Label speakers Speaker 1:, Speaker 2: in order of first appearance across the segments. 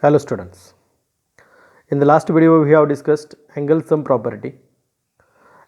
Speaker 1: Hello students. In the last video we have discussed angle sum property.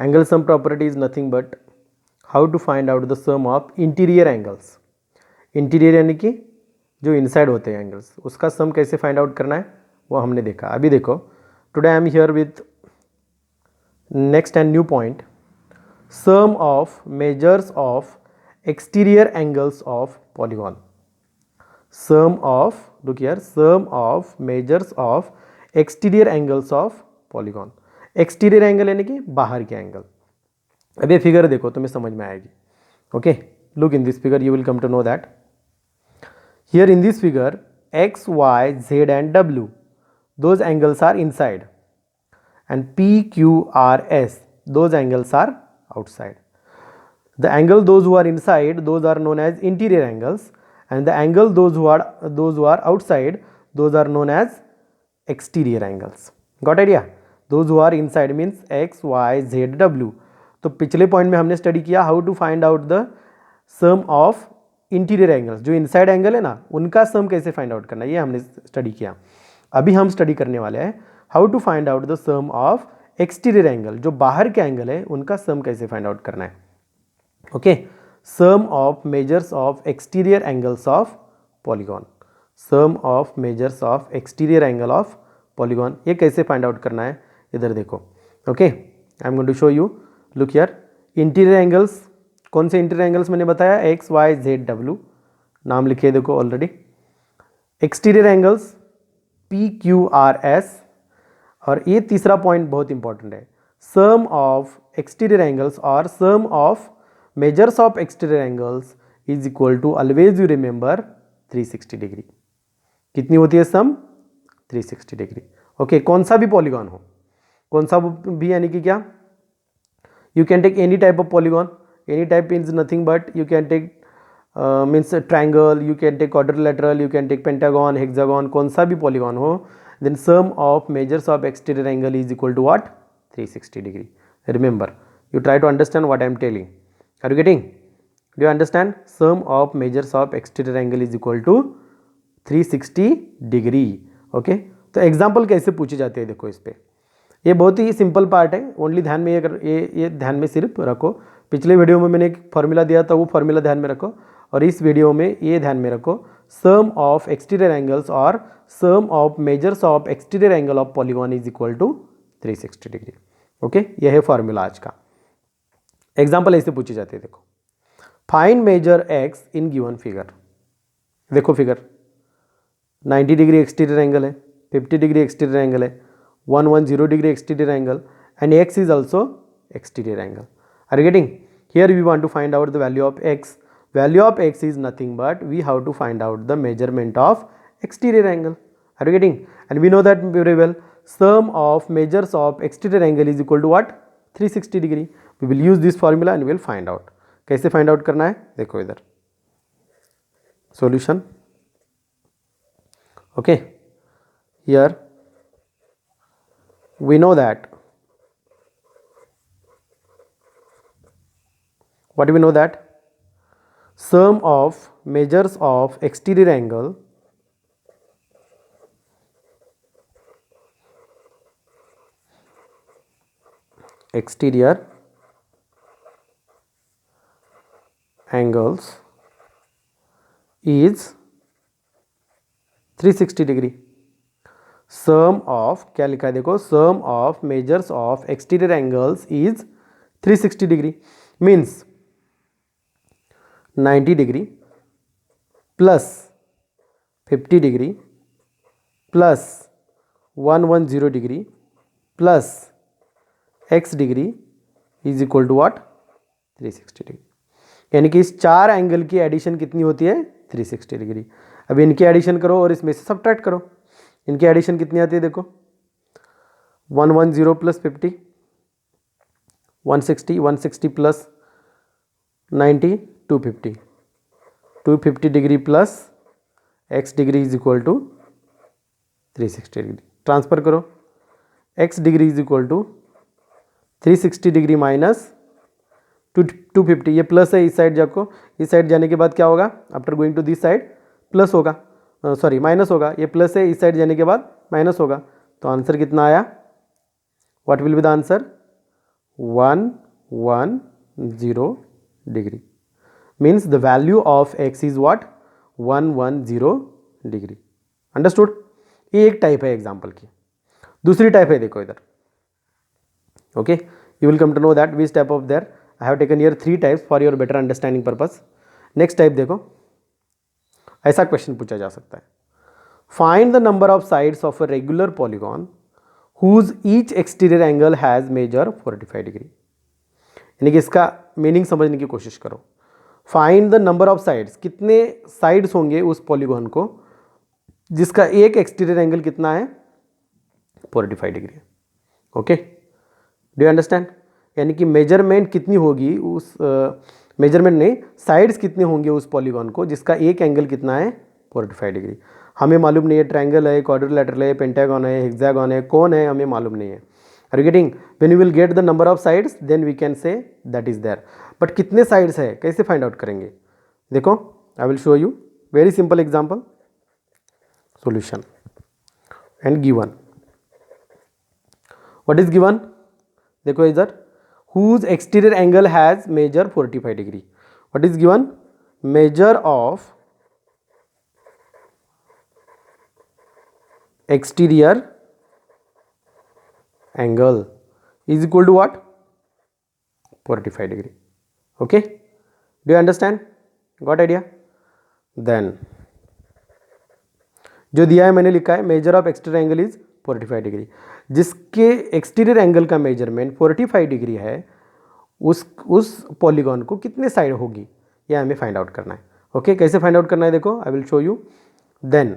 Speaker 1: Angle sum property is nothing but how to find out the sum of interior angles. Interior यानी कि जो inside होते हैं angles, उसका sum कैसे find out करना है वो हमने देखा. अभी देखो, today I am here with next and new point, sum of measures of exterior angles of polygon. Sum of, look here, sum of measures of exterior angles of polygon. Exterior angle यानी कि बाहर के angle. अब ये figure देखो तुम्हें समझ में आएगी. Okay, look in this figure, you will come to know that. Here in this figure X Y Z and W, those angles are inside, and P Q R S, those angles are outside. The angle those who are inside, those are known as interior angles, and the angle those who are outside, those are known as exterior angles. Got idea? Those who are inside means x, y, z, w. तो पिछले point में हमने study किया how to find out the sum of interior angles. जो inside angle है ना, उनका सम कैसे फाइंड आउट करना है, ये हमने स्टडी किया. अभी हम स्टडी करने वाले हैं how to find out the sum of exterior angle. जो बाहर के एंगल है उनका सम कैसे फाइंड आउट करना है. Okay, sum of measures of exterior angles of polygon. Sum of measures of exterior angle of polygon, ये कैसे फाइंड आउट करना है इधर देखो. Okay, I am going to show you. Look here, interior angles, कौन से इंटीरियर एंगल्स मैंने बताया, एक्स वाई जेड डब्ल्यू, नाम लिखे देखो already. Exterior angles P Q R S, और ये तीसरा पॉइंट बहुत इंपॉर्टेंट है, सम ऑफ एक्सटीरियर एंगल्स और sum of measures of exterior angles is equal to, always you remember, 360 degree. कितनी होती है सम? 360 डिग्री. ओके, कौन सा भी पॉलीगॉन हो, कौन सा भी यानी कि क्या, you can take any type of polygon. Any type means nothing but you can take means triangle, you can take quadrilateral, you can take pentagon, hexagon, कौन सा भी पॉलीगॉन हो, then sum of measures of exterior angle is equal to what? 360 degree. Remember, you try to understand what I am telling. Are you getting? Do you understand? Sum of measures of exterior angle is equal to 360 degree. Okay, तो example कैसे पूछे जाते हैं देखो इस पे. ये बहुत ही सिंपल पार्ट है, ओनली ध्यान में ये ध्यान में सिर्फ रखो. पिछले वीडियो में मैंने एक फॉर्मूला दिया था, वो फॉर्मूला ध्यान में रखो, और इस वीडियो में ये ध्यान में रखो, सम ऑफ एक्सटीरियर एंगल्स और sum of measures of exterior angle of polygon is equal to 360 degree. Okay, यह है फॉर्मूला आज का. एग्जाम्पल ऐसे पूछे जाते हैं देखो. Find measure X in given figure. देखो फिगर, 90 डिग्री एक्सटीरियर एंगल है, 50 डिग्री एक्सटीरियर एंगल है, 110 degree exterior angle, and X is also exterior angle. Are you getting? Here we want to find out the value of X. Value of X is nothing but we have to find out the measurement of exterior angle. Are you getting? And we know that very well, some of measures of exterior angle is equal to what? 360 degree. We will use this formula and we will find out. कैसे find out करना है देखो इधर. Solution. Okay, here we know that, what do we know that? Sum of measures of exterior angle angles is 360 degree. Sum of, क्या लिखा है देखो, sum of measures of exterior angles is 360 degree. Means 90 degree plus 50 degree plus 110 degree plus x degree is equal to what? 360 degree. यानी कि इस चार angle की addition कितनी होती है? 360 डिग्री. अब इनकी एडिशन करो और इसमें से सब्ट्रैक्ट करो. इनकी एडिशन कितनी आती है देखो, 110 plus 50, 160, 160 plus 90, 250. 250 degree plus x degree is equal to 360 degree. Transfer करो, x degree is equal to 360 degree minus 250. ये प्लस है, इस साइड जाको, इस साइड जाने के बाद क्या होगा, after going to this side plus होगा. सॉरी माइनस होगा, ये प्लस है, इस साइड जाने के बाद माइनस होगा, तो आंसर कितना आया? What will be the answer? 110 degree. Means the value of x is what? 110 degree. Understood? ये एक टाइप है एग्जाम्पल की। दूसरी टाइप है, देखो इधर, okay, you will come to know that which type of there. I have taken here 3 types for your better understanding purpose. Next type देखो, ऐसा क्वेश्चन पूछा जा सकता है, find the number of sides of a regular polygon whose each exterior angle has measure 45 degree. यानी कि इसका meaning समझने की कोशिश करो। Find the number of sides, कितने साइड्स होंगे उस पॉलीगॉन को जिसका एक एक्सटीरियर एंगल कितना है? 45 degree. Okay, do you understand? यानी कि मेजरमेंट कितनी होगी उस मेजरमेंट नहीं, साइड्स कितने होंगे उस पॉलीगॉन को जिसका एक एंगल कितना है? 45 डिग्री। हमें मालूम नहीं है ट्रायंगल है, क्वाड्रिलेटरल है, पेंटागन है, हेक्सागन है, कौन है, हमें मालूम नहीं है। Are you getting? When you will get the number of sides then we can say that is there. But कितने साइड्स है कैसे फाइंड आउट करेंगे? देखो, I will show you very simple example, solution and given. What is given? देखो इधर, whose exterior angle has measure 45 degree. What is given? Measure of exterior angle is equal to what? 45 degree. Okay, do you understand? Got idea? Then जो दिया है मैंने लिखा है measure of exterior angle is 45 degree. जिसके exterior angle का measurement 45 degree है उस पॉलीगॉन को कितने साइड होगी, यह हमें फाइंड आउट करना है। ओके, कैसे फाइंड आउट करना है देखो, I will show you. Then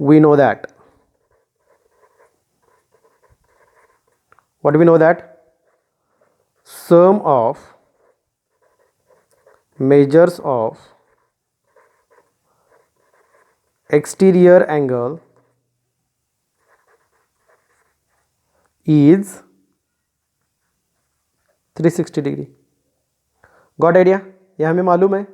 Speaker 1: we know that, what we know that, sum of measures of exterior angle is 360 degree. Got idea? यह हमें मालूम है,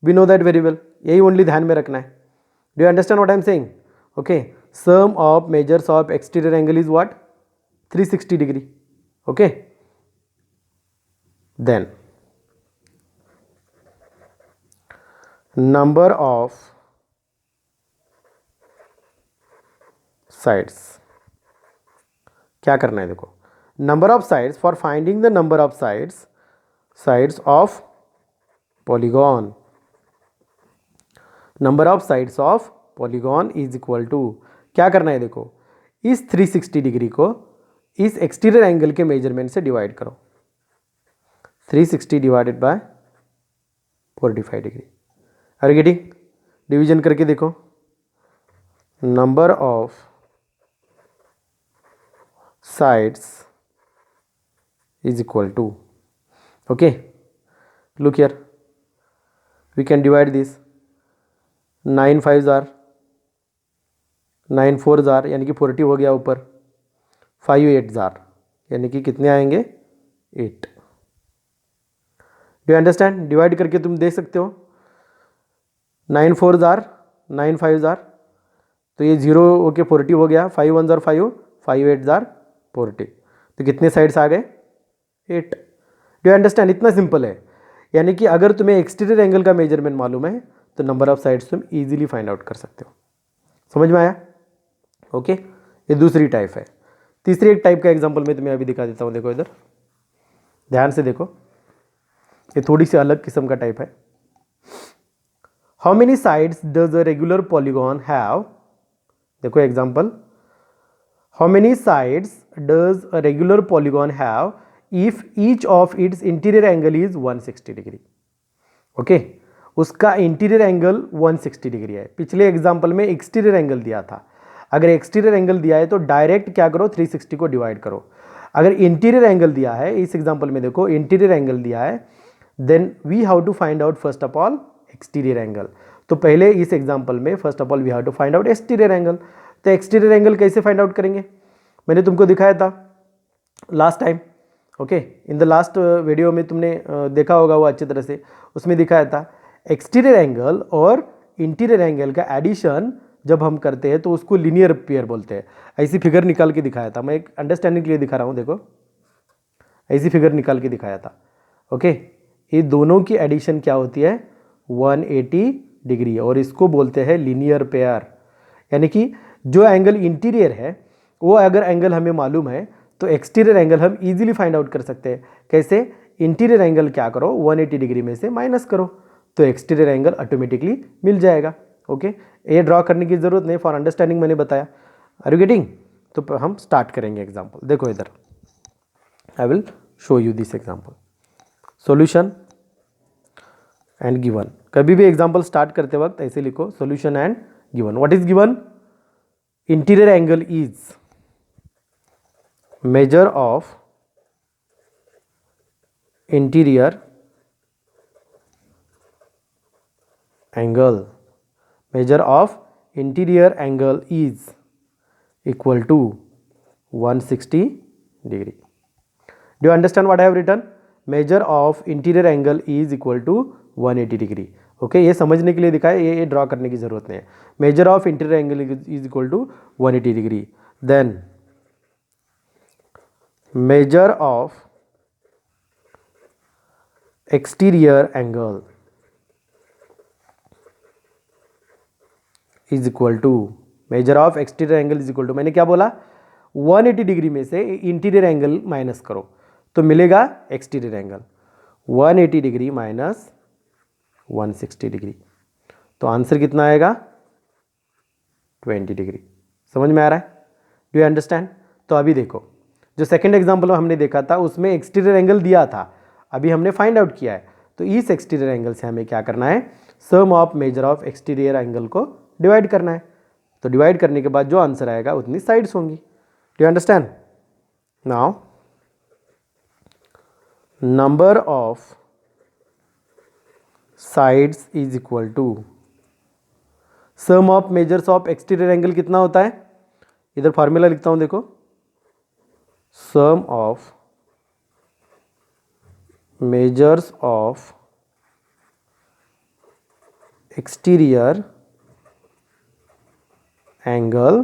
Speaker 1: we know that very well, यही ओनली ध्यान में रखना है। Do you understand what I am saying? Okay, sum of measures of exterior angle is what? 360 degree. Okay, then number of sides, क्या करना है देखो, number of sides, for finding the number of sides of polygon, number of sides of polygon is equal to, क्या करना है देखो, इस 360 degree को इस एक्सटीरियर एंगल के मेजरमेंट से डिवाइड करो, 360 divided by 45 degree. Are you getting? Division करके देखो, number of sides is equal to, okay, look here, we can divide this, 9 5s are 9 4s are यानी कि 40 हो गया ऊपर, 5 8s are यानी कि कितने आएंगे? 8। Do you understand? डिवाइड करके तुम देख सकते हो, 9 4s are 9 5s are, तो ये 0 ओके 40 हो गया, 5 1s are 5 5 8s are 40, तो कितने साइड्स आ गए? 8। Do you understand? इतना सिंपल है। यानी कि अगर तुम्हें एक्सटीरियर एंगल का मेजरमेंट मालूम है तो नंबर ऑफ साइड्स तुम इजीली फाइंड आउट कर सकते हो। समझ में आया? ओके, ये दूसरी टाइप है। तीसरी एक टाइप का एग्जांपल मैं तुम्हें अभी दिखा देता हूँ। देखो इधर ध्यान से देखो, ये थोड़ी सी अलग किस्म का टाइप है। How many sides does a regular polygon have? देखो example, how many sides does a regular polygon have if each of its interior angle is 160 degree? Okay, उसका इंटीरियर एंगल 160 डिग्री है। पिछले एग्जांपल में exterior angle दिया था। अगर exterior angle दिया है तो डायरेक्ट क्या करो, 360 को डिवाइड करो। अगर इंटीरियर एंगल दिया है, इस एग्जांपल में देखो इंटीरियर एंगल दिया है, then we have to find out first of all exterior angle. तो पहले इस एग्जांपल में first of all we have to find out exterior angle. तो एक्सटीरियर एंगल कैसे फाइंड आउट करेंगे? मैंने तुमको दिखाया था last time. Okay, in the last video में तुमने देखा होगा वो अच्छी तरह से, उसमें दिखाया था एक्सटीरियर एंगल और इंटीरियर एंगल का एडिशन जब हम करते हैं तो उसको लीनियर पेयर बोलते हैं। ऐसी फिगर निकाल के दिखाया था, मैं एक अंडरस्टैंडिंग के लिए दिखा रहा हूँ, देखो ऐसी फिगर निकाल के दिखाया था। ओके, ये दोनों की एडिशन क्या होती है 180 डिग्री, और इसको बोलते हैं लीनियर पेयर। यानी कि जो एंगल इंटीरियर है वो अगर एंगल हमें मालूम है तो एक्सटीरियर एंगल हम इजीली फाइंड आउट कर सकते हैं। कैसे? इंटीरियर एंगल क्या करो 180 डिग्री में से माइनस करो तो एक्सटीरियर एंगल ऑटोमेटिकली मिल जाएगा। ओके, ये ड्रॉ करने की जरूरत नहीं, फॉर अंडरस्टैंडिंग मैंने बताया। Are you getting? तो हम स्टार्ट करेंगे एग्जांपल। देखो इधर, I will show you this example, solution and given. कभी भी एग्जांपल स्टार्ट करते वक्त ऐसे लिखो, solution and given. What is given? Interior angle is measure of interior angle, measure of interior angle is equal to 160 degree. Do you understand what I have written? Measure of interior angle is equal to 180 degree. Okay, ये समझने के लिए दिखाया, ये draw करने की जरूरत नहीं है। Measure of interior angle is equal to 180 degree. Then measure of exterior angle is equal to, measure of exterior angle is equal to, मैंने क्या बोला 180 डिग्री में से इंटीरियर एंगल माइनस करो तो मिलेगा exterior angle 180 degree minus 160 degree, तो answer कितना आएगा 20 डिग्री। समझ में आ रहा है? Do you understand? तो अभी देखो, जो सेकंड एग्जांपल हमने देखा था उसमें एक्सटीरियर एंगल दिया था, अभी हमने फाइंड आउट किया है, तो इस एक्सटीरियर एंगल से हमें क्या करना है, sum of measure of exterior angle को डिवाइड करना है। तो डिवाइड करने के बाद जो आंसर आएगा उतनी साइड्स होंगी। Do you understand? Now number of sides is equal to sum of measures of exterior angle कितना होता है, इधर फॉर्मूला लिखता हूं, देखो sum of measures of exterior angle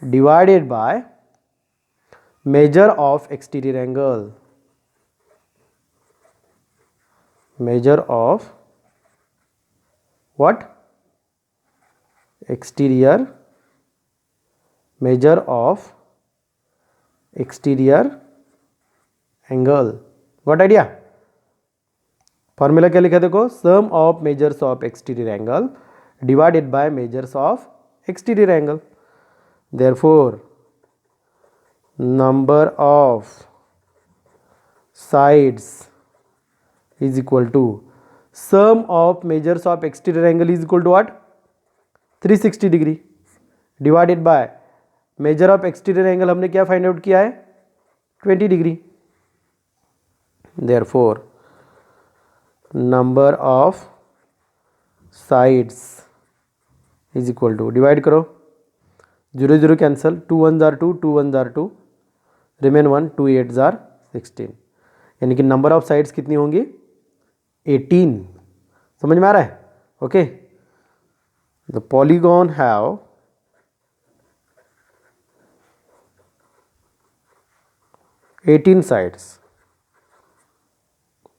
Speaker 1: divided by measure of exterior angle, measure of what? Exterior, measure of exterior angle. What idea? Formula क्या लिखा देखो, sum of measures of exterior angle divided by measures of exterior angle. Therefore number of sides is equal to sum of measures of exterior angle is equal to what 360 degree divided by measure of exterior angle हमने क्या find out किया है 20 degree. Therefore number of sides is equal to, divide करो, 0 0 cancel, 2 1 jar 2, 2 1 jar 2, remain 1, 2 8 jar 16, यानी कि number of sides कितनी होंगी 18। समझ में आ रहा है? Okay, the polygon have eighteen sides,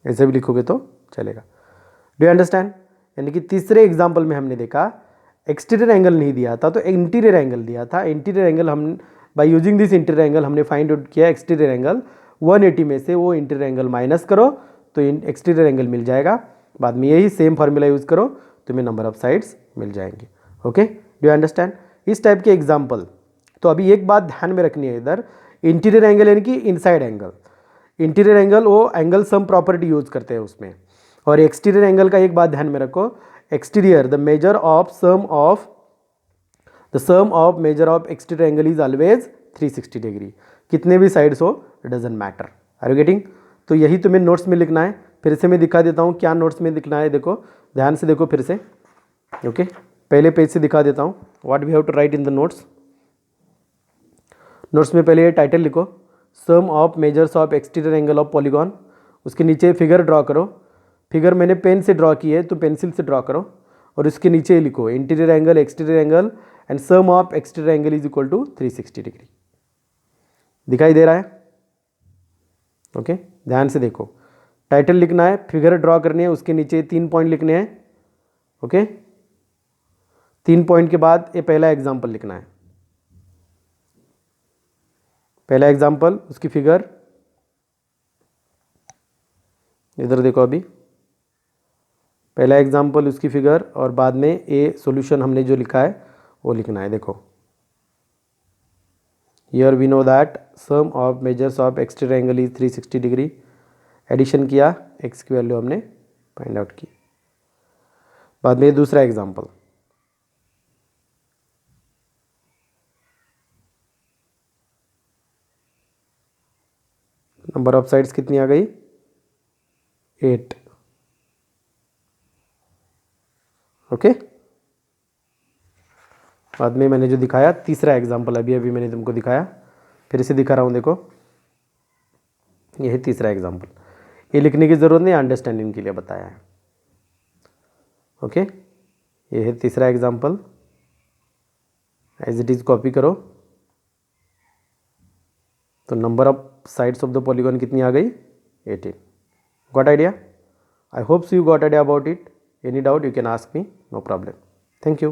Speaker 1: ऐसे भी लिखोगे तो चलेगा। Do you understand? यानी कि तीसरे एग्जाम्पल में हमने देखा एक्सटीरियर एंगल नहीं दिया था तो इंटीरियर एंगल दिया था। इंटीरियर एंगल हम by using this interior angle हमने फाइंड आउट किया एक्सटीरियर एंगल 180 में से वो इंटीरियर एंगल माइनस करो तो एक्सटीरियर एंगल मिल जाएगा। बाद में यही सेम फार्मूला यूज़ करो, तुम्हें नंबर ऑफ साइड्स मिल जाएंगे। Okay, do you understand? इस टाइप के एग्जाम्पल। तो अभी एक बात ध्यान में रखनी है, इधर इंटीरियर एंगल यानी कि इनसाइड एंगल, इंटीरियर एंगल वो एंगल सम प्रॉपर्टी यूज करते हैं उसमें, और एक्सटीरियर एंगल का एक बात ध्यान में रखो, exterior the measure of sum of measure of exterior angle is always 360 degree, कितने भी साइड्स हो doesn't matter. Are you getting? तो यही तुम्हें नोट्स में लिखना है। फिर से मैं दिखा देता हूँ क्या नोट्स में लिखना है, देखो ध्यान से देखो फिर से। ओके, पहले पेज से दिखा देता हूँ what we have to write in the notes. Notes में पहले ये टाइटल लिखो, sum of measures of exterior angle of polygon, उसके नीचे फिगर ड्रॉ करो। फिगर मैंने पेन से ड्रॉ की है तो पेंसिल से ड्रॉ करो, और इसके नीचे ही लिखो interior angle exterior angle and sum of exterior angle is equal to 360 degree. दिखाई दे रहा है? ओके, ध्यान से देखो, टाइटल लिखना है, फिगर ड्रॉ करनी है, उसके नीचे 3 पॉइंट लिखने हैं। ओके, 3 पॉइंट के बाद ये पहला एग्जाम्पल लिखना है। पहला एग्जाम्पल, उसकी फिगर इधर देखो, अभी पहला एग्जाम्पल उसकी फिगर और बाद में ए सॉल्यूशन हमने जो लिखा है वो लिखना है। देखो, here we know that sum of measures of exterior angle is 360 degree. Addition किया, एक्स की वैल्यू हमने फाइंड आउट की। बाद में दूसरा एग्जाम्पल, नंबर ऑफ साइड्स कितनी आ गई? 8। ओके, बाद में मैंने जो दिखाया तीसरा एग्जाम्पल, अभी अभी मैंने तुमको दिखाया, फिर से दिखा रहा हूँ। देखो, यह है तीसरा एग्जाम्पल। ये लिखने की ज़रूरत नहीं, अंडरस्टैंडिंग के लिए बताया है। ओके, ये है तीसरा example, as it is copy करो। तो number of sides of the polygon कितनी आ गई? 18। Got idea? I hope so you got idea about it. Any doubt you can ask me, no problem. Thank you.